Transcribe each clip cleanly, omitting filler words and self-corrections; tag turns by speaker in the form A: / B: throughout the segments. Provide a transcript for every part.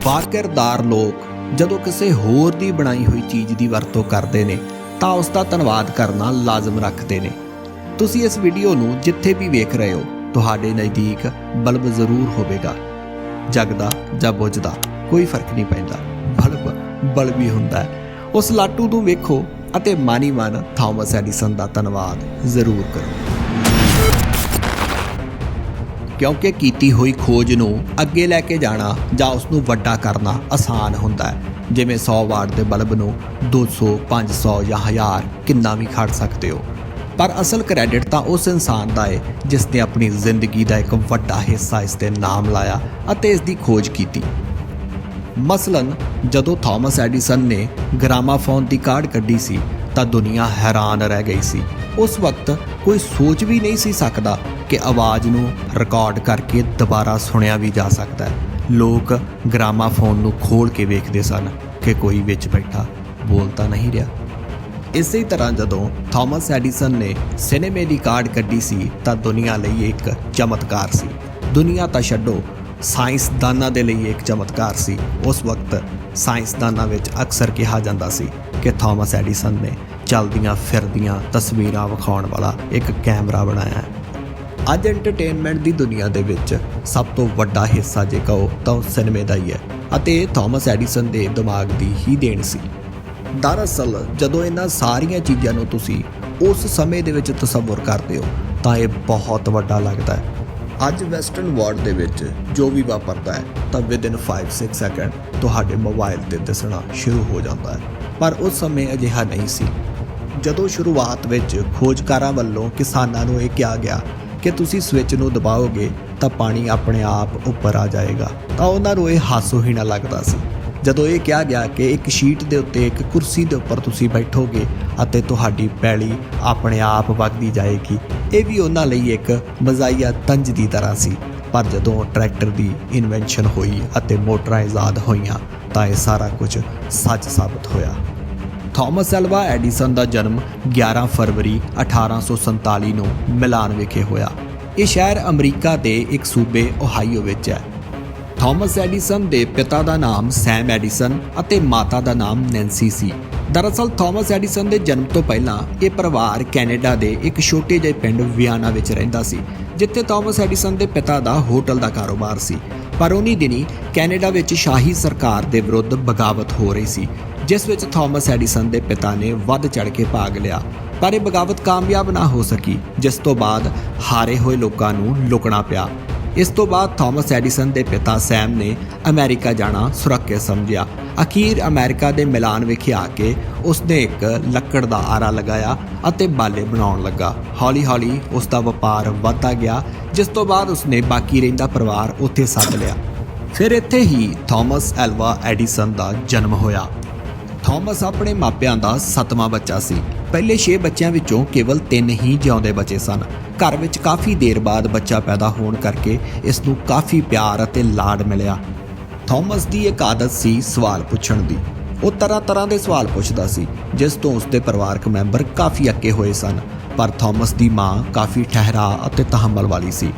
A: ਬਾਕਿਰਦਾਰ ਲੋਕ ਜਦੋਂ ਕਿਸੇ ਹੋਰ ਦੀ ਬਣਾਈ ਹੋਈ ਚੀਜ਼ ਦੀ ਵਰਤੋਂ ਕਰਦੇ ਨੇ ਤਾਂ ਉਸ ਦਾ ਧੰਨਵਾਦ ਕਰਨਾ ਲਾਜ਼ਮ ਰੱਖਦੇ ਨੇ। ਤੁਸੀਂ ਇਸ ਵੀਡੀਓ ਨੂੰ ਜਿੱਥੇ ਵੀ ਵੇਖ ਰਹੇ ਹੋ ਤੁਹਾਡੇ ਨਜ਼ਦੀਕ ਬਲਬ ਜ਼ਰੂਰ ਹੋਵੇਗਾ। ਜਗਦਾ ਜਾਂ ਬੁਝਦਾ ਕੋਈ ਫਰਕ ਨਹੀਂ ਪੈਂਦਾ, ਬਲਬ ਹੀ ਹੁੰਦਾ ਹੈ। ਉਸ ਲਾਟੂ ਨੂੰ ਵੇਖੋ ਅਤੇ ਮਾਨੀ ਮਨ ਥਾਮਸ ਐਡੀਸਨ ਦਾ ਧੰਨਵਾਦ ਜ਼ਰੂਰ ਕਰੋ, ਕਿਉਂਕਿ ਕੀਤੀ ਹੋਈ ਖੋਜ ਨੂੰ ਅੱਗੇ ਲੈ ਕੇ ਜਾਣਾ ਜਾਂ ਉਸ ਨੂੰ ਵੱਡਾ ਕਰਨਾ ਆਸਾਨ ਹੁੰਦਾ ਹੈ। ਜਿਵੇਂ 100 ਵਾਟ ਦੇ ਬਲਬ ਨੂੰ 200, 500 ਜਾਂ 1000 ਕਿੰਨਾ ਵੀ ਖੜ ਸਕਦੇ ਹੋ, ਪਰ ਅਸਲ ਕ੍ਰੈਡਿਟ ਤਾਂ ਉਸ ਇਨਸਾਨ ਦਾ ਹੈ ਜਿਸ ਨੇ ਆਪਣੀ ਜ਼ਿੰਦਗੀ ਦਾ ਇੱਕ ਵੱਡਾ ਹਿੱਸਾ ਇਸ ਦੇ ਨਾਮ ਲਾਇਆ ਅਤੇ ਇਸ ਦੀ ਖੋਜ ਕੀਤੀ। ਮਸਲਨ ਜਦੋਂ ਥਾਮਸ ਐਡੀਸਨ ਨੇ ਗ੍ਰਾਮਾਫੋਨ ਦੀ ਕਾਢ ਕੱਢੀ ਸੀ ਤਾਂ ਦੁਨੀਆ ਹੈਰਾਨ ਰਹਿ ਗਈ ਸੀ। ਉਸ ਵਕਤ ਕੋਈ ਸੋਚ ਵੀ ਨਹੀਂ ਸੀ ਸਕਦਾ ਕਿ ਆਵਾਜ਼ ਨੂੰ ਰਿਕਾਰਡ ਕਰਕੇ ਦੁਬਾਰਾ ਸੁਣਿਆ ਵੀ ਜਾ ਸਕਦਾ ਹੈ। ਲੋਕ ਗ੍ਰਾਮਾਫੋਨ ਨੂੰ ਖੋਲ੍ਹ ਕੇ ਵੇਖਦੇ ਸਨ ਕਿ ਕੋਈ ਵਿੱਚ ਬੈਠਾ ਬੋਲ ਤਾਂ ਨਹੀਂ ਰਿਹਾ। ਇਸੇ ਤਰ੍ਹਾਂ ਜਦੋਂ ਥਾਮਸ ਐਡੀਸਨ ਨੇ ਸਿਨੇਮੇ ਦੀ ਕਾਢ ਕੱਢੀ ਸੀ ਤਾਂ ਦੁਨੀਆ ਲਈ ਇੱਕ ਚਮਤਕਾਰ ਸੀ। ਦੁਨੀਆ ਤਾਂ ਛੱਡੋ, ਸਾਇੰਸਦਾਨਾਂ ਦੇ ਲਈ ਇੱਕ ਚਮਤਕਾਰ ਸੀ। ਉਸ ਵਕਤ ਸਾਇੰਸਦਾਨਾਂ ਵਿੱਚ ਅਕਸਰ ਕਿਹਾ ਜਾਂਦਾ ਸੀ ਕਿ ਥਾਮਸ ਐਡੀਸਨ ਨੇ ਚੱਲਦੀਆਂ ਫਿਰਦੀਆਂ ਤਸਵੀਰਾਂ ਵਿਖਾਉਣ ਵਾਲਾ ਇੱਕ ਕੈਮਰਾ ਬਣਾਇਆ ਹੈ। ਅੱਜ ਐਂਟਰਟੇਨਮੈਂਟ ਦੀ ਦੁਨੀਆ ਦੇ ਵਿੱਚ ਸਭ ਤੋਂ ਵੱਡਾ ਹਿੱਸਾ ਜੇ ਕਹੋ ਤਾਂ ਉਹ ਸਿਨੇਮੇ ਦਾ ਹੀ ਹੈ ਅਤੇ ਇਹ ਥਾਮਸ ਐਡੀਸਨ ਦੇ ਦਿਮਾਗ ਦੀ ਹੀ ਦੇਣ ਸੀ। ਦਰਅਸਲ ਜਦੋਂ ਇਹਨਾਂ ਸਾਰੀਆਂ ਚੀਜ਼ਾਂ ਨੂੰ ਤੁਸੀਂ ਉਸ ਸਮੇਂ ਦੇ ਵਿੱਚ ਤਸੱਵੁਰ ਕਰਦੇ ਹੋ ਤਾਂ ਇਹ ਬਹੁਤ ਵੱਡਾ ਲੱਗਦਾ ਹੈ। ਅੱਜ ਵੈਸਟਰਨ ਵਰਲਡ ਦੇ ਵਿੱਚ ਜੋ ਵੀ ਵਾਪਰਦਾ ਹੈ ਤਾਂ ਵਿਦਿਨ 5-6 ਸੈਕਿੰਡ ਤੁਹਾਡੇ ਮੋਬਾਈਲ ਤੇ ਦਿਸਣਾ ਸ਼ੁਰੂ ਹੋ ਜਾਂਦਾ ਹੈ, ਪਰ ਉਸ ਸਮੇਂ ਅਜਿਹਾ ਨਹੀਂ ਸੀ। ਜਦੋਂ ਸ਼ੁਰੂਆਤ ਵਿੱਚ ਖੋਜਕਾਰਾਂ ਵੱਲੋਂ ਕਿਸਾਨਾਂ ਨੂੰ ਇਹ ਕਿਹਾ ਗਿਆ ਕਿ ਤੁਸੀਂ ਸਵਿੱਚ ਨੂੰ ਦਬਾਓਗੇ ਤਾਂ ਪਾਣੀ ਆਪਣੇ ਆਪ ਉੱਪਰ ਆ ਜਾਏਗਾ ਤਾਂ ਉਹਨਾਂ ਨੂੰ ਇਹ ਹਾਸੋਹੀਣਾ ਲੱਗਦਾ ਸੀ। ਜਦੋਂ ਇਹ ਕਿਹਾ ਗਿਆ ਕਿ ਇੱਕ ਸ਼ੀਟ ਦੇ ਉੱਤੇ ਇੱਕ ਕੁਰਸੀ ਦੇ ਉੱਪਰ ਤੁਸੀਂ ਬੈਠੋਗੇ ਅਤੇ ਤੁਹਾਡੀ ਪੈਲੀ ਆਪਣੇ ਆਪ ਵਗਦੀ ਜਾਏਗੀ, ਇਹ ਵੀ ਉਹਨਾਂ ਲਈ ਇੱਕ ਮਜ਼ਾਈਆ ਤੰਜ ਦੀ ਤਰ੍ਹਾਂ ਸੀ। ਪਰ ਜਦੋਂ ਟਰੈਕਟਰ ਦੀ ਇਨਵੈਂਸ਼ਨ ਹੋਈ ਅਤੇ ਮੋਟਰਾਂ ਇਜਾਦ ਹੋਈਆਂ ਤਾਂ ਇਹ ਸਾਰਾ ਕੁਝ ਸੱਚ ਸਾਬਤ ਹੋਇਆ। ਥਾਮਸ ਐਲਵਾ ਐਡੀਸਨ ਦਾ ਜਨਮ 11 ਫਰਵਰੀ 1847 ਨੂੰ ਮਿਲਾਨ ਵਿਖੇ ਹੋਇਆ। ਇਹ ਸ਼ਹਿਰ ਅਮਰੀਕਾ ਦੇ ਇੱਕ ਸੂਬੇ ਓਹਾਈਓ ਵਿੱਚ ਹੈ। ਥਾਮਸ ਐਡੀਸਨ ਦੇ ਪਿਤਾ ਦਾ ਨਾਮ ਸੈਮ ਐਡੀਸਨ ਅਤੇ ਮਾਤਾ ਦਾ ਨਾਮ ਨੈਂਸੀ ਸੀ। ਦਰਅਸਲ ਥਾਮਸ ਐਡੀਸਨ ਦੇ ਜਨਮ ਤੋਂ ਪਹਿਲਾਂ ਇਹ ਪਰਿਵਾਰ ਕੈਨੇਡਾ ਦੇ ਇੱਕ ਛੋਟੇ ਜਿਹੇ ਪਿੰਡ ਵਿਆਨਾ ਵਿੱਚ ਰਹਿੰਦਾ ਸੀ, ਜਿੱਥੇ ਥਾਮਸ ਐਡੀਸਨ ਦੇ ਪਿਤਾ ਦਾ ਹੋਟਲ ਦਾ ਕਾਰੋਬਾਰ ਸੀ। ਪਰ ਉਨੀ ਦਿਨੀ ਕੈਨੇਡਾ ਵਿੱਚ ਸ਼ਾਹੀ ਸਰਕਾਰ ਦੇ ਵਿਰੁੱਧ ਬਗਾਵਤ ਹੋ ਰਹੀ ਸੀ, ਜਿਸ ਵਿੱਚ ਥਾਮਸ ਐਡੀਸਨ ਦੇ ਪਿਤਾ ਨੇ ਵੱਧ ਚੜ੍ਹ ਕੇ ਭਾਗ ਲਿਆ। ਪਰ ਇਹ ਬਗਾਵਤ ਕਾਮਯਾਬ ਨਾ ਹੋ ਸਕੀ, ਜਿਸ ਤੋਂ ਬਾਅਦ ਹਾਰੇ ਹੋਏ ਲੋਕਾਂ ਨੂੰ ਲੁਕਣਾ ਪਿਆ। ਇਸ ਤੋਂ ਬਾਅਦ ਥਾਮਸ ਐਡੀਸਨ ਦੇ ਪਿਤਾ ਸੈਮ ਨੇ ਅਮਰੀਕਾ ਜਾਣਾ ਸੁਰੱਖਿਅਤ ਸਮਝਿਆ। ਅਖੀਰ ਅਮਰੀਕਾ ਦੇ ਮਿਲਾਨ ਵਿਖੇ ਆ ਕੇ ਉਸਨੇ ਇੱਕ ਲੱਕੜ ਦਾ ਆਰਾ ਲਗਾਇਆ ਅਤੇ ਬਾਲੇ ਬਣਾਉਣ ਲੱਗਾ। ਹੌਲੀ-ਹੌਲੀ ਉਸ ਦਾ ਵਪਾਰ ਵੱਧਦਾ ਗਿਆ, ਜਿਸ ਤੋਂ ਬਾਅਦ ਉਸਨੇ ਬਾਕੀ ਰਹਿੰਦਾ ਪਰਿਵਾਰ ਉੱਥੇ ਸੱਦ ਲਿਆ। ਫਿਰ ਇੱਥੇ ਹੀ ਥਾਮਸ ਐਲਵਾ ਐਡੀਸਨ ਦਾ ਜਨਮ ਹੋਇਆ। ਥਾਮਸ ਆਪਣੇ ਮਾਪਿਆਂ ਦਾ 7ਵਾਂ ਬੱਚਾ ਸੀ। ਪਹਿਲੇ 6 ਬੱਚਿਆਂ ਵਿੱਚੋਂ ਕੇਵਲ 3 ਹੀ ਜਿਉਂਦੇ ਬਚੇ ਸਨ। ਘਰ ਵਿੱਚ ਕਾਫੀ ਦੇਰ ਬਾਅਦ ਬੱਚਾ ਪੈਦਾ ਹੋਣ ਕਰਕੇ ਇਸ ਨੂੰ ਕਾਫੀ ਪਿਆਰ ਅਤੇ ਲਾਡ ਮਿਲਿਆ। ਥਾਮਸ ਦੀ ਇੱਕ ਆਦਤ ਸੀ ਸਵਾਲ ਪੁੱਛਣ ਦੀ। ਉਹ ਤਰ੍ਹਾਂ ਦੇ ਸਵਾਲ ਪੁੱਛਦਾ ਸੀ, ਜਿਸ ਤੋਂ ਉਸਦੇ ਪਰਿਵਾਰਕ ਮੈਂਬਰ ਕਾਫੀ ਅੱਕੇ ਹੋਏ ਸਨ। ਪਰ ਥਾਮਸ ਦੀ ਮਾਂ ਕਾਫੀ ਠਹਿਰਾਅ ਅਤੇ ਤਹੱਮਲ ਵਾਲੀ ਸੀ।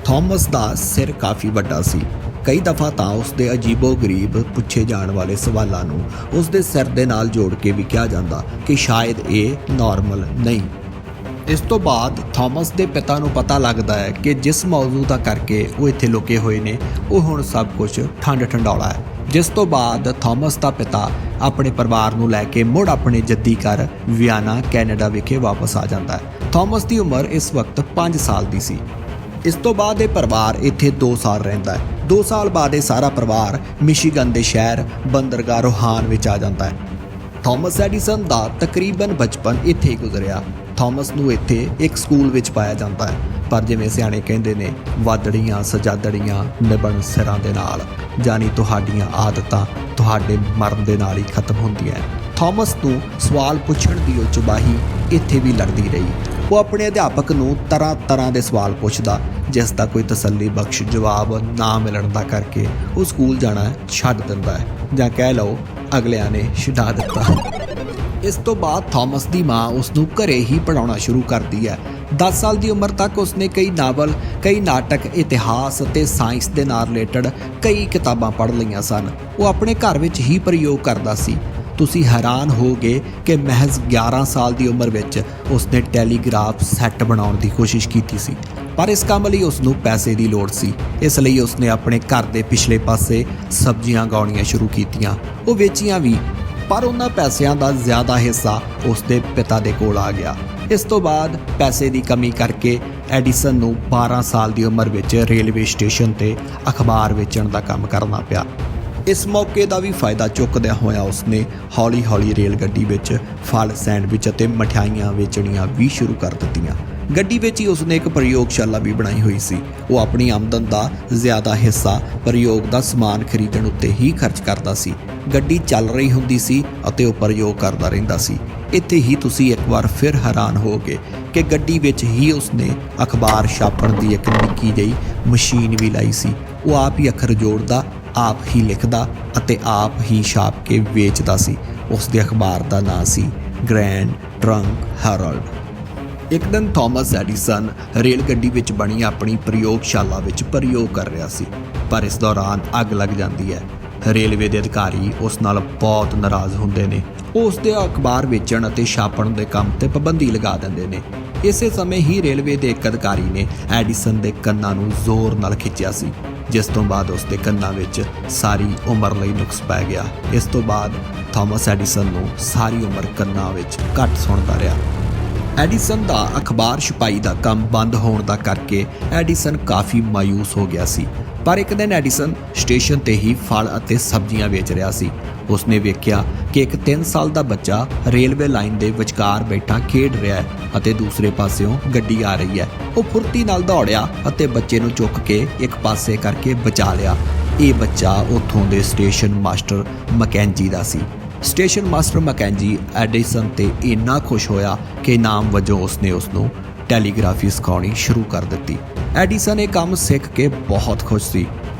A: ਥਾਮਸ ਦਾ ਸਿਰ ਕਾਫੀ ਵੱਡਾ ਸੀ। ਕਈ ਦਫਾ ਤਾਂ ਉਸਦੇ ਅਜੀਬੋ-ਗਰੀਬ ਪੁੱਛੇ ਜਾਣ ਵਾਲੇ ਸਵਾਲਾਂ ਨੂੰ ਉਸਦੇ ਸਿਰ ਦੇ ਨਾਲ ਜੋੜ ਕੇ ਵੀ ਕਿਹਾ ਜਾਂਦਾ ਕਿ ਸ਼ਾਇਦ ਇਹ ਨਾਰਮਲ ਨਹੀਂ। ਇਸ ਤੋਂ ਬਾਅਦ ਥਾਮਸ ਦੇ ਪਿਤਾ ਨੂੰ ਪਤਾ ਲੱਗਦਾ ਹੈ ਕਿ ਜਿਸ ਮੌਜੂ ਦਾ ਕਰਕੇ ਉਹ ਇੱਥੇ ਲੁਕੇ ਹੋਏ ਨੇ ਉਹ ਹੁਣ ਸਭ ਕੁਝ ਠੰਡ-ਠੰਡੌਲਾ ਹੈ। ਜਿਸ ਤੋਂ ਬਾਅਦ ਥਾਮਸ ਦਾ ਪਿਤਾ ਆਪਣੇ ਪਰਿਵਾਰ ਨੂੰ ਲੈ ਕੇ ਮੁੜ ਆਪਣੇ ਜੱਦੀ ਘਰ ਵਿਆਨਾ ਕੈਨੇਡਾ ਵਿਖੇ ਵਾਪਸ ਆ ਜਾਂਦਾ ਹੈ। ਥਾਮਸ ਦੀ ਉਮਰ ਇਸ ਵਕਤ 5 ਸਾਲ ਦੀ ਸੀ। ਇਸ ਤੋਂ ਬਾਅਦ ਇਹ ਪਰਿਵਾਰ ਇੱਥੇ 2 ਸਾਲ ਰਹਿੰਦਾ ਹੈ। 2 ਸਾਲ ਬਾਅਦ ਇਹ ਸਾਰਾ ਪਰਿਵਾਰ ਮਿਸ਼ੀਗਨ ਦੇ ਸ਼ਹਿਰ ਬੰਦਰਗਾਹ ਰੋਹਾਨ ਵਿੱਚ ਆ ਜਾਂਦਾ ਹੈ। ਥਾਮਸ ਐਡੀਸਨ ਦਾ ਤਕਰੀਬਨ ਬਚਪਨ ਇੱਥੇ ਹੀ ਗੁਜ਼ਰਿਆ। ਥਾਮਸ ਨੂੰ ਇੱਥੇ ਇੱਕ ਸਕੂਲ ਵਿੱਚ ਪਾਇਆ ਜਾਂਦਾ ਹੈ, ਪਰ ਜਿਵੇਂ ਸਿਆਣੇ ਕਹਿੰਦੇ ਨੇ, ਵਾਦੜੀਆਂ ਸਜਾਦੜੀਆਂ ਨਿਭਣ ਸਿਰਾਂ ਦੇ ਨਾਲ, ਜਾਨੀ ਤੁਹਾਡੀਆਂ ਆਦਤਾਂ ਤੁਹਾਡੇ ਮਰਨ ਦੇ ਨਾਲ ਹੀ ਖਤਮ ਹੁੰਦੀਆਂ। ਥਾਮਸ ਨੂੰ ਸਵਾਲ ਪੁੱਛਣ ਦੀ ਉਹ ਚੁਬਾਹੀ ਇੱਥੇ ਵੀ ਲੜਦੀ ਰਹੀ। ਉਹ ਆਪਣੇ ਅਧਿਆਪਕ ਨੂੰ ਤਰ੍ਹਾਂ ਦੇ ਸਵਾਲ ਪੁੱਛਦਾ, ਜਿਸ ਦਾ ਕੋਈ ਤਸੱਲੀ ਬਖਸ਼ ਜਵਾਬ ਨਾ ਮਿਲਣ ਦਾ ਕਰਕੇ ਉਹ ਸਕੂਲ ਜਾਣਾ ਛੱਡ ਦਿੰਦਾ ਹੈ, ਜਾਂ ਕਹਿ ਲਓ ਅਗਲਿਆਂ ਨੇ ਛਡਾ ਦਿੱਤਾ। ਇਸ ਤੋਂ ਬਾਅਦ ਥਾਮਸ ਦੀ ਮਾਂ ਉਸ ਨੂੰ ਘਰੇ ਹੀ ਪੜ੍ਹਾਉਣਾ ਸ਼ੁਰੂ ਕਰਦੀ ਹੈ। 10 ਸਾਲ ਦੀ ਉਮਰ ਤੱਕ ਉਸਨੇ ਕਈ ਨਾਵਲ, ਕਈ ਨਾਟਕ, ਇਤਿਹਾਸ ਅਤੇ ਸਾਇੰਸ ਦੇ ਨਾਲ ਰਿਲੇਟਡ ਕਈ ਕਿਤਾਬਾਂ ਪੜ੍ਹ ਲਈਆਂ ਸਨ। ਉਹ ਆਪਣੇ ਘਰ ਵਿੱਚ ਹੀ ਪ੍ਰਯੋਗ ਕਰਦਾ ਸੀ। ਤੁਸੀਂ ਹੈਰਾਨ ਹੋਗੇ ਕਿ ਮਹਿਜ਼ 11 ਸਾਲ ਦੀ ਉਮਰ ਵਿੱਚ ਉਸਨੇ ਟੈਲੀਗ੍ਰਾਫ ਸੈੱਟ ਬਣਾਉਣ ਦੀ ਕੋਸ਼ਿਸ਼ ਕੀਤੀ ਸੀ, ਪਰ ਇਸ ਕੰਮ ਲਈ ਉਸ ਨੂੰ ਪੈਸੇ ਦੀ ਲੋੜ ਸੀ। ਇਸ ਲਈ ਉਸਨੇ ਆਪਣੇ ਘਰ ਦੇ ਪਿਛਲੇ ਪਾਸੇ ਸਬਜ਼ੀਆਂ ਉਗਾਉਣੀਆਂ ਸ਼ੁਰੂ ਕੀਤੀਆਂ। ਉਹ ਵੇਚੀਆਂ ਵੀ, ਪਰ ਉਹਨਾਂ ਪੈਸਿਆਂ ਦਾ ਜ਼ਿਆਦਾ ਹਿੱਸਾ ਉਸਦੇ ਪਿਤਾ ਦੇ ਕੋਲ ਆ ਗਿਆ। ਇਸ ਤੋਂ ਬਾਅਦ ਪੈਸੇ ਦੀ ਕਮੀ ਕਰਕੇ ਐਡੀਸਨ ਨੂੰ 12 ਸਾਲ ਦੀ ਉਮਰ ਵਿੱਚ ਰੇਲਵੇ ਸਟੇਸ਼ਨ ਤੇ ਅਖਬਾਰ ਵੇਚਣ ਦਾ ਕੰਮ ਕਰਨਾ ਪਿਆ। ਇਸ ਮੌਕੇ ਦਾ ਵੀ ਫਾਇਦਾ ਚੁੱਕਦਿਆਂ ਹੋਇਆ ਉਸਨੇ ਹੌਲੀ-ਹੌਲੀ ਰੇਲ ਗੱਡੀ ਵਿੱਚ ਫਲ, ਸੈਂਡਵਿਚ ਅਤੇ ਮਠਿਆਈਆਂ ਵੇਚਣੀਆਂ ਵੀ ਸ਼ੁਰੂ ਕਰ ਦਿੱਤੀਆਂ। ਗੱਡੀ ਵਿੱਚ ਹੀ ਉਸਨੇ ਇੱਕ ਪ੍ਰਯੋਗਸ਼ਾਲਾ ਵੀ ਬਣਾਈ ਹੋਈ ਸੀ। ਉਹ ਆਪਣੀ ਆਮਦਨ ਦਾ ਜ਼ਿਆਦਾ ਹਿੱਸਾ ਪ੍ਰਯੋਗ ਦਾ ਸਮਾਨ ਖਰੀਦਣ ਉੱਤੇ ਹੀ ਖਰਚ ਕਰਦਾ ਸੀ। ਗੱਡੀ ਚੱਲ ਰਹੀ ਹੁੰਦੀ ਸੀ ਅਤੇ ਉਹ ਪ੍ਰਯੋਗ ਕਰਦਾ ਰਹਿੰਦਾ ਸੀ। ਇੱਥੇ ਹੀ ਤੁਸੀਂ ਇੱਕ ਵਾਰ ਫਿਰ ਹੈਰਾਨ ਹੋਗੇ ਕਿ ਗੱਡੀ ਵਿੱਚ ਹੀ ਉਸਨੇ ਅਖਬਾਰ ਛਾਪਣ ਦੀ ਇੱਕ ਨਿੱਕੀ ਜਿਹੀ ਮਸ਼ੀਨ ਵੀ ਲਾਈ ਸੀ। ਉਹ ਆਪ ਹੀ ਅੱਖਰ ਜੋੜਦਾ, ਆਪ ਹੀ ਲਿਖਦਾ ਅਤੇ ਆਪ ਹੀ ਛਾਪ ਕੇ ਵੇਚਦਾ ਸੀ। ਉਸ ਦੇ ਅਖਬਾਰ ਦਾ ਨਾਂ ਸੀ ਗ੍ਰੈਂਡ ਟਰੰਕ ਹੈਰਲਡ। ਇੱਕ ਦਿਨ ਥਾਮਸ ਐਡੀਸਨ ਰੇਲ ਗੱਡੀ ਵਿੱਚ ਬਣੀ ਆਪਣੀ ਪ੍ਰਯੋਗਸ਼ਾਲਾ ਵਿੱਚ ਪ੍ਰਯੋਗ ਕਰ ਰਿਹਾ ਸੀ, ਪਰ ਇਸ ਦੌਰਾਨ ਅੱਗ ਲੱਗ ਜਾਂਦੀ ਹੈ। ਰੇਲਵੇ ਦੇ ਅਧਿਕਾਰੀ ਉਸ ਨਾਲ ਬਹੁਤ ਨਾਰਾਜ਼ ਹੁੰਦੇ ਨੇ। ਉਹ ਉਸ ਦੇ ਅਖਬਾਰ ਵੇਚਣ ਅਤੇ ਛਾਪਣ ਦੇ ਕੰਮ ਤੇ ਪਾਬੰਦੀ ਲਗਾ ਦਿੰਦੇ ਨੇ। ਇਸੇ ਸਮੇਂ ਹੀ ਰੇਲਵੇ ਦੇ ਇੱਕ ਅਧਿਕਾਰੀ ਨੇ ਐਡੀਸਨ ਦੇ ਕੰਨਾਂ ਨੂੰ ਜ਼ੋਰ ਨਾਲ ਖਿੱਚਿਆ ਸੀ, ਜਿਸ ਤੋਂ ਬਾਅਦ ਉਸ ਦੇ ਕੰਨਾਂ ਵਿੱਚ ਸਾਰੀ ਉਮਰ ਲਈ ਨੁਕਸ ਪੈ ਗਿਆ। ਇਸ ਤੋਂ ਬਾਅਦ ਥਾਮਸ ਐਡੀਸਨ ਨੂੰ ਸਾਰੀ ਉਮਰ ਕੰਨਾਂ ਵਿੱਚ ਘੱਟ ਸੁਣਦਾ ਰਿਹਾ। ਐਡੀਸਨ ਦਾ ਅਖਬਾਰ ਛਪਾਈ ਦਾ ਕੰਮ ਬੰਦ ਹੋਣ ਦਾ ਕਰਕੇ ਐਡੀਸਨ ਕਾਫੀ ਮਾਯੂਸ ਹੋ ਗਿਆ ਸੀ। ਪਰ ਇੱਕ ਦਿਨ ਐਡੀਸਨ ਸਟੇਸ਼ਨ ਤੇ ਹੀ ਫਲ ਅਤੇ ਸਬਜ਼ੀਆਂ ਵੇਚ ਰਿਹਾ ਸੀ। ਉਸਨੇ ਵੇਖਿਆ ਕਿ ਇੱਕ 3 ਸਾਲ ਦਾ ਬੱਚਾ ਰੇਲਵੇ ਲਾਈਨ ਦੇ ਵਿਚਕਾਰ ਬੈਠਾ ਖੇਡ ਰਿਹਾ ਹੈ ਅਤੇ ਦੂਸਰੇ ਪਾਸਿਓਂ ਗੱਡੀ ਆ ਰਹੀ ਹੈ। ਉਹ ਫੁਰਤੀ ਨਾਲ ਦੌੜਿਆ ਅਤੇ ਬੱਚੇ ਨੂੰ ਚੁੱਕ ਕੇ ਇੱਕ ਪਾਸੇ ਕਰਕੇ ਬਚਾ ਲਿਆ। ਇਹ ਬੱਚਾ ਉੱਥੋਂ ਦੇ ਸਟੇਸ਼ਨ ਮਾਸਟਰ ਮੈਕੈਂਜੀ ਦਾ ਸੀ। ਸਟੇਸ਼ਨ ਮਾਸਟਰ ਮੈਕੈਂਜੀ ਐਡੀਸਨ ਤੇ ਇੰਨਾ ਖੁਸ਼ ਹੋਇਆ ਕਿ ਇਨਾਮ ਵਜੋਂ ਉਸਨੇ ਉਸ ਨੂੰ ਟੈਲੀਗ੍ਰਾਫੀ ਸਿਖਾਉਣੀ ਸ਼ੁਰੂ ਕਰ ਦਿੱਤੀ। ਐਡੀਸਨ ਇਹ ਕੰਮ ਸਿੱਖ ਕੇ ਬਹੁਤ ਖੁਸ਼ ਸੀ।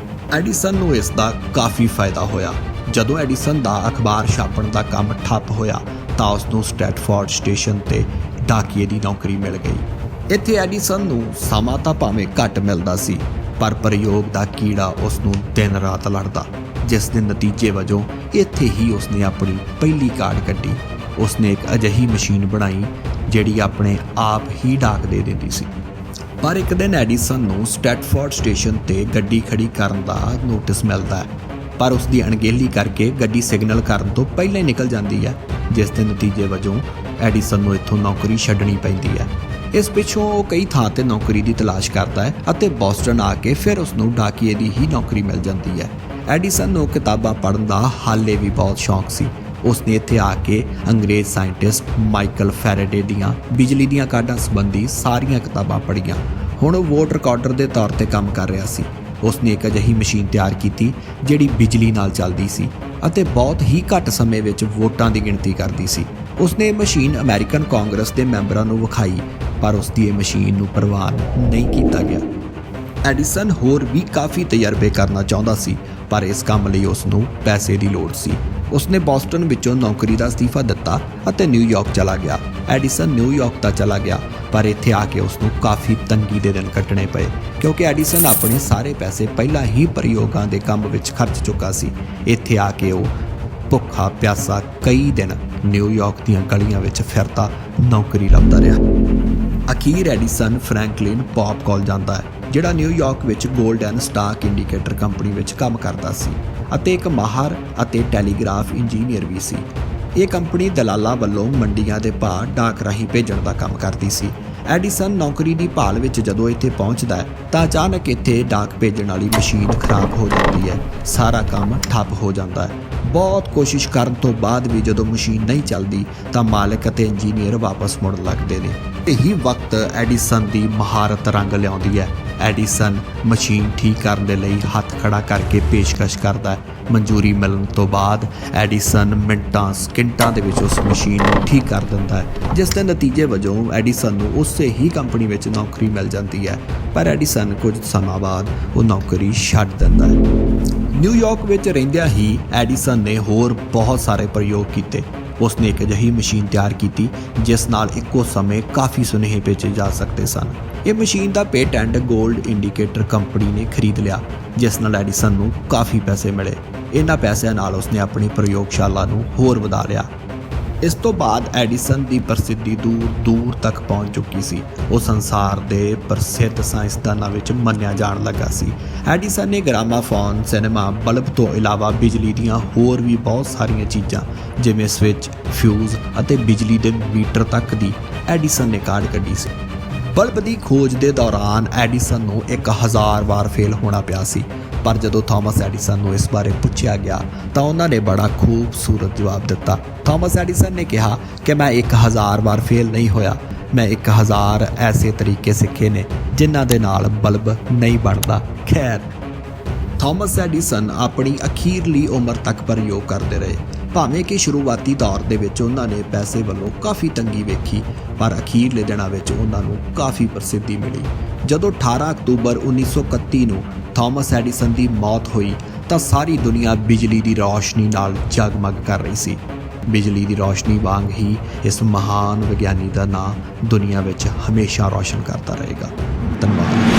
A: ਐਡੀਸਨ ਨੂੰ ਇਸ ਦਾ ਕਾਫੀ ਫਾਇਦਾ ਹੋਇਆ। ਜਦੋਂ ਐਡੀਸਨ ਦਾ ਅਖਬਾਰ ਛਾਪਣ ਦਾ ਕੰਮ ਠੱਪ ਹੋਇਆ ਤਾਂ ਉਸ ਨੂੰ ਸਟ੍ਰੈਟਫੋਰਡ ਸਟੇਸ਼ਨ ਤੇ ਡਾਕੀਏ ਦੀ ਨੌਕਰੀ ਮਿਲ ਗਈ। ਇੱਥੇ ਐਡੀਸਨ ਨੂੰ ਸਮਾਂ ਤਾਂ ਭਾਵੇਂ ਘੱਟ ਮਿਲਦਾ ਸੀ, ਪਰ ਪ੍ਰਯੋਗ ਦਾ ਕੀੜਾ ਉਸ ਨੂੰ ਦਿਨ ਰਾਤ ਲੜਦਾ, ਜਿਸ ਦੇ ਨਤੀਜੇ ਵਜੋਂ ਇੱਥੇ ਹੀ ਉਸਨੇ ਆਪਣੀ ਪਹਿਲੀ ਕਾਢ ਕੱਢੀ। ਉਸਨੇ ਇੱਕ ਅਜਿਹੀ ਮਸ਼ੀਨ ਬਣਾਈ ਜਿਹੜੀ ਆਪਣੇ ਆਪ ਹੀ ਡਾਕ ਦੇ ਦਿੰਦੀ ਸੀ। ਪਰ ਇੱਕ ਦਿਨ ਐਡੀਸਨ ਨੂੰ ਸਟ੍ਰੈਟਫੋਰਡ ਸਟੇਸ਼ਨ ਤੇ ਗੱਡੀ ਖੜੀ ਕਰਨ ਦਾ ਨੋਟਿਸ ਮਿਲਦਾ ਹੈ, ਪਰ ਉਸ ਦੀ ਅਣਗਹਿਲੀ ਕਰਕੇ ਗੱਡੀ ਸਿਗਨਲ ਕਰਨ ਤੋਂ ਪਹਿਲਾਂ ਹੀ ਨਿਕਲ ਜਾਂਦੀ ਹੈ, ਜਿਸ ਦੇ ਨਤੀਜੇ ਵਜੋਂ ਐਡੀਸਨ ਨੂੰ ਇੱਥੋਂ ਨੌਕਰੀ ਛੱਡਣੀ ਪੈਂਦੀ ਹੈ। ਇਸ ਪਿੱਛੋਂ ਉਹ ਕਈ ਥਾਂ ਤੇ ਨੌਕਰੀ ਦੀ ਤਲਾਸ਼ ਕਰਦਾ ਹੈ ਅਤੇ ਬੋਸਟਨ ਆ ਕੇ ਫਿਰ ਉਸ ਨੂੰ ਡਾਕੀਏ ਦੀ ਹੀ ਨੌਕਰੀ ਮਿਲ ਜਾਂਦੀ ਹੈ। ਐਡੀਸਨ ਨੂੰ ਕਿਤਾਬਾਂ ਪੜ੍ਹਨ ਦਾ ਹਾਲੇ ਵੀ ਬਹੁਤ ਸ਼ੌਂਕ ਸੀ। ਉਸਨੇ ਇੱਥੇ ਆ ਕੇ ਅੰਗਰੇਜ਼ ਸਾਇੰਟਿਸਟ ਮਾਈਕਲ ਫੈਰਾਡੇ ਦੀਆਂ ਬਿਜਲੀ ਦੀਆਂ ਕਾਢਾਂ ਸੰਬੰਧੀ ਸਾਰੀਆਂ ਕਿਤਾਬਾਂ ਪੜ੍ਹੀਆਂ। ਹੁਣ ਉਹ ਵੋਟ ਰਿਕਾਰਡਰ ਦੇ ਤੌਰ ਤੇ ਕੰਮ ਕਰ ਰਿਹਾ ਸੀ। ਉਸਨੇ ਇੱਕ ਅਜਿਹੀ ਮਸ਼ੀਨ ਤਿਆਰ ਕੀਤੀ ਜਿਹੜੀ ਬਿਜਲੀ ਨਾਲ ਚੱਲਦੀ ਸੀ ਅਤੇ ਬਹੁਤ ਹੀ ਘੱਟ ਸਮੇਂ ਵਿੱਚ ਵੋਟਾਂ ਦੀ ਗਿਣਤੀ ਕਰਦੀ ਸੀ। ਉਸਨੇ ਇਹ ਮਸ਼ੀਨ ਅਮਰੀਕਨ ਕਾਂਗਰਸ ਦੇ ਮੈਂਬਰਾਂ ਨੂੰ ਵਿਖਾਈ, ਪਰ ਉਸਦੀ ਇਹ ਮਸ਼ੀਨ ਨੂੰ ਪ੍ਰਵਾਨ ਨਹੀਂ ਕੀਤਾ ਗਿਆ। ਐਡੀਸਨ ਹੋਰ ਵੀ ਕਾਫੀ ਤਜਰਬੇ ਕਰਨਾ ਚਾਹੁੰਦਾ ਸੀ, ਪਰ ਇਸ ਕੰਮ ਲਈ ਉਸ ਨੂੰ ਪੈਸੇ ਦੀ ਲੋੜ ਸੀ। ਉਸਨੇ ਬੋਸਟਨ ਵਿੱਚੋਂ ਨੌਕਰੀ ਦਾ ਅਸਤੀਫਾ ਦਿੱਤਾ ਅਤੇ ਨਿਊਯਾਰਕ ਚਲਾ ਗਿਆ। ਐਡੀਸਨ ਨਿਊਯਾਰਕ ਤਾਂ ਚਲਾ ਗਿਆ, ਪਰ ਇੱਥੇ ਆ ਕੇ ਉਸ ਨੂੰ ਕਾਫੀ ਤੰਗੀ ਦੇ ਦਿਨ ਕੱਟਣੇ ਪਏ, ਕਿਉਂਕਿ ਐਡੀਸਨ ਆਪਣੇ ਸਾਰੇ ਪੈਸੇ ਪਹਿਲਾਂ ਹੀ ਪ੍ਰਯੋਗਾਂ ਦੇ ਕੰਮ ਵਿੱਚ ਖਰਚ ਚੁੱਕਾ ਸੀ। ਇੱਥੇ ਆ ਕੇ ਉਹ ਭੁੱਖਾ ਪਿਆਸਾ ਕਈ ਦਿਨ ਨਿਊਯਾਰਕ ਦੀਆਂ ਗਲੀਆਂ ਵਿੱਚ ਫਿਰਦਾ ਨੌਕਰੀ ਲੱਭਦਾ ਰਿਹਾ। ਅਖੀਰ ਐਡੀਸਨ ਫਰੈਂਕਲਿਨ ਪੌਪ ਕੋਲ ਜਾਂਦਾ ਹੈ, ਜਿਹੜਾ ਨਿਊਯਾਰਕ ਵਿੱਚ ਗੋਲਡਨ ਸਟਾਕ ਇੰਡੀਕੇਟਰ ਕੰਪਨੀ ਵਿੱਚ ਕੰਮ ਕਰਦਾ ਸੀ ਅਤੇ ਇੱਕ ਮਾਹਰ ਅਤੇ ਟੈਲੀਗ੍ਰਾਫ ਇੰਜੀਨੀਅਰ ਵੀ ਸੀ। ਇਹ ਕੰਪਨੀ ਦਲਾਲਾਂ ਵੱਲੋਂ ਮੰਡੀਆਂ ਦੇ ਭਾਅ ਡਾਕ ਰਾਹੀਂ ਭੇਜਣ ਦਾ ਕੰਮ ਕਰਦੀ ਸੀ। ਐਡੀਸਨ ਨੌਕਰੀ ਦੀ ਭਾਲ ਵਿੱਚ ਜਦੋਂ ਇੱਥੇ ਪਹੁੰਚਦਾ ਹੈ ਤਾਂ ਅਚਾਨਕ ਇੱਥੇ ਡਾਕ ਭੇਜਣ ਵਾਲੀ ਮਸ਼ੀਨ ਖਰਾਬ ਹੋ ਜਾਂਦੀ ਹੈ। ਸਾਰਾ ਕੰਮ ਠੱਪ ਹੋ ਜਾਂਦਾ ਹੈ। ਬਹੁਤ ਕੋਸ਼ਿਸ਼ ਕਰਨ ਤੋਂ ਬਾਅਦ ਵੀ ਜਦੋਂ ਮਸ਼ੀਨ ਨਹੀਂ ਚੱਲਦੀ ਤਾਂ ਮਾਲਕ ਅਤੇ ਇੰਜੀਨੀਅਰ ਵਾਪਸ ਮੁੜਨ ਲੱਗਦੇ ਨੇ। ਇਹੀ ਵਕਤ ਐਡੀਸਨ ਦੀ ਮਹਾਰਤ ਰੰਗ ਲਿਆਉਂਦੀ ਹੈ। ਐਡੀਸਨ ਮਸ਼ੀਨ ਠੀਕ ਕਰਨ ਦੇ ਲਈ ਹੱਥ ਖੜਾ ਕਰਕੇ ਪੇਸ਼ਕਸ਼ ਕਰਦਾ ਹੈ। ਮਨਜ਼ੂਰੀ ਮਿਲਣ ਤੋਂ ਬਾਅਦ ਐਡੀਸਨ ਮਿੰਟਾਂ ਸਕਿੰਟਾਂ ਦੇ ਵਿੱਚ ਉਸ ਮਸ਼ੀਨ ਨੂੰ ਠੀਕ ਕਰ ਦਿੰਦਾ ਹੈ, ਜਿਸ ਦੇ ਨਤੀਜੇ ਵਜੋਂ ਐਡੀਸਨ ਨੂੰ ਉਸੇ ਹੀ ਕੰਪਨੀ ਵਿੱਚ ਨੌਕਰੀ ਮਿਲ ਜਾਂਦੀ ਹੈ। ਪਰ ਐਡੀਸਨ ਕੁਝ ਸਮਾਂ ਬਾਅਦ ਉਹ ਨੌਕਰੀ ਛੱਡ ਦਿੰਦਾ ਹੈ। ਨਿਊਯਾਰਕ ਵਿੱਚ ਰਹਿੰਦਿਆਂ ਹੀ ਐਡੀਸਨ ਨੇ ਹੋਰ ਬਹੁਤ ਸਾਰੇ ਪ੍ਰਯੋਗ ਕੀਤੇ। ਉਸਨੇ ਇੱਕ ਅਜਿਹੀ ਮਸ਼ੀਨ ਤਿਆਰ ਕੀਤੀ ਜਿਸ ਨਾਲ ਇੱਕੋ ਸਮੇਂ ਕਾਫੀ ਸੁਨੇਹੇ ਭੇਜੇ ਜਾ ਸਕਦੇ ਸਨ। ਇਹ ਮਸ਼ੀਨ ਦਾ ਪੇਟੈਂਟ ਗੋਲਡ ਇੰਡੀਕੇਟਰ ਕੰਪਨੀ ਨੇ ਖਰੀਦ ਲਿਆ, ਜਿਸ ਨਾਲ ਐਡੀਸਨ ਨੂੰ ਕਾਫੀ ਪੈਸੇ ਮਿਲੇ। ਇਹਨਾਂ ਪੈਸਿਆਂ ਨਾਲ ਉਸਨੇ ਆਪਣੀ ਪ੍ਰਯੋਗਸ਼ਾਲਾ ਨੂੰ ਹੋਰ ਵਧਾ ਲਿਆ। ਇਸ ਤੋਂ ਬਾਅਦ ਐਡੀਸਨ ਦੀ ਪ੍ਰਸਿੱਧੀ ਦੂਰ ਦੂਰ ਤੱਕ ਪਹੁੰਚ ਚੁੱਕੀ ਸੀ। ਉਹ ਸੰਸਾਰ ਦੇ ਪ੍ਰਸਿੱਧ ਸਾਇੰਸਦਾਨਾਂ ਵਿੱਚ ਮੰਨਿਆ ਜਾਣ ਲੱਗਾ ਸੀ। ਐਡੀਸਨ ਨੇ ਗ੍ਰਾਮਾਫੋਨ, ਸਿਨੇਮਾ, ਬਲਬ ਤੋਂ ਇਲਾਵਾ ਬਿਜਲੀ ਦੀਆਂ ਹੋਰ ਵੀ ਬਹੁਤ ਸਾਰੀਆਂ ਚੀਜ਼ਾਂ ਜਿਵੇਂ ਸਵਿਚ, ਫਿਊਜ਼ ਅਤੇ ਬਿਜਲੀ ਦੇ ਮੀਟਰ ਤੱਕ ਦੀ ਐਡੀਸਨ ਨੇ ਕਾਢ ਕੱਢੀ ਸੀ। ਬਲਬ ਦੀ ਖੋਜ ਦੇ ਦੌਰਾਨ ਐਡੀਸਨ ਨੂੰ 1000 ਵਾਰ ਫੇਲ ਹੋਣਾ ਪਿਆ ਸੀ, ਪਰ ਜਦੋਂ ਥਾਮਸ ਐਡੀਸਨ ਨੂੰ ਇਸ ਬਾਰੇ ਪੁੱਛਿਆ ਗਿਆ ਤਾਂ ਉਹਨਾਂ ਨੇ ਬੜਾ ਖੂਬਸੂਰਤ ਜਵਾਬ ਦਿੱਤਾ। ਥਾਮਸ ਐਡੀਸਨ ਨੇ ਕਿਹਾ ਕਿ ਮੈਂ 1000 ਵਾਰ ਫੇਲ ਨਹੀਂ ਹੋਇਆ, ਮੈਂ 1000 ਐਸੇ ਤਰੀਕੇ ਸਿੱਖੇ ਨੇ ਜਿਨ੍ਹਾਂ ਦੇ ਨਾਲ ਬਲਬ ਨਹੀਂ ਬਣਦਾ। ਖੈਰ, ਥਾਮਸ ਐਡੀਸਨ ਆਪਣੀ ਅਖੀਰਲੀ ਉਮਰ ਤੱਕ ਪ੍ਰਯੋਗ ਕਰਦੇ ਰਹੇ। ਭਾਵੇਂ ਕਿ ਸ਼ੁਰੂਆਤੀ ਦੌਰ ਦੇ ਵਿੱਚ ਉਹਨਾਂ ਨੇ ਪੈਸੇ ਵੱਲੋਂ ਕਾਫੀ ਤੰਗੀ ਵੇਖੀ, ਪਰ ਅਖੀਰਲੇ ਦਿਨਾਂ ਵਿੱਚ ਉਹਨਾਂ ਨੂੰ ਕਾਫੀ ਪ੍ਰਸਿੱਧੀ ਮਿਲੀ। ਜਦੋਂ 18 ਅਕਤੂਬਰ 1931 ਨੂੰ ਥਾਮਸ ਐਡੀਸਨ ਦੀ ਮੌਤ ਹੋਈ ਤਾਂ ਸਾਰੀ ਦੁਨੀਆ ਬਿਜਲੀ ਦੀ ਰੌਸ਼ਨੀ ਨਾਲ ਜਗਮਗ ਕਰ ਰਹੀ ਸੀ। ਬਿਜਲੀ ਦੀ ਰੌਸ਼ਨੀ ਵਾਂਗ ਹੀ ਇਸ ਮਹਾਨ ਵਿਗਿਆਨੀ ਦਾ ਨਾਂ ਦੁਨੀਆ ਵਿੱਚ ਹਮੇਸ਼ਾ ਰੌਸ਼ਨ ਕਰਦਾ ਰਹੇਗਾ। ਧੰਨਵਾਦ।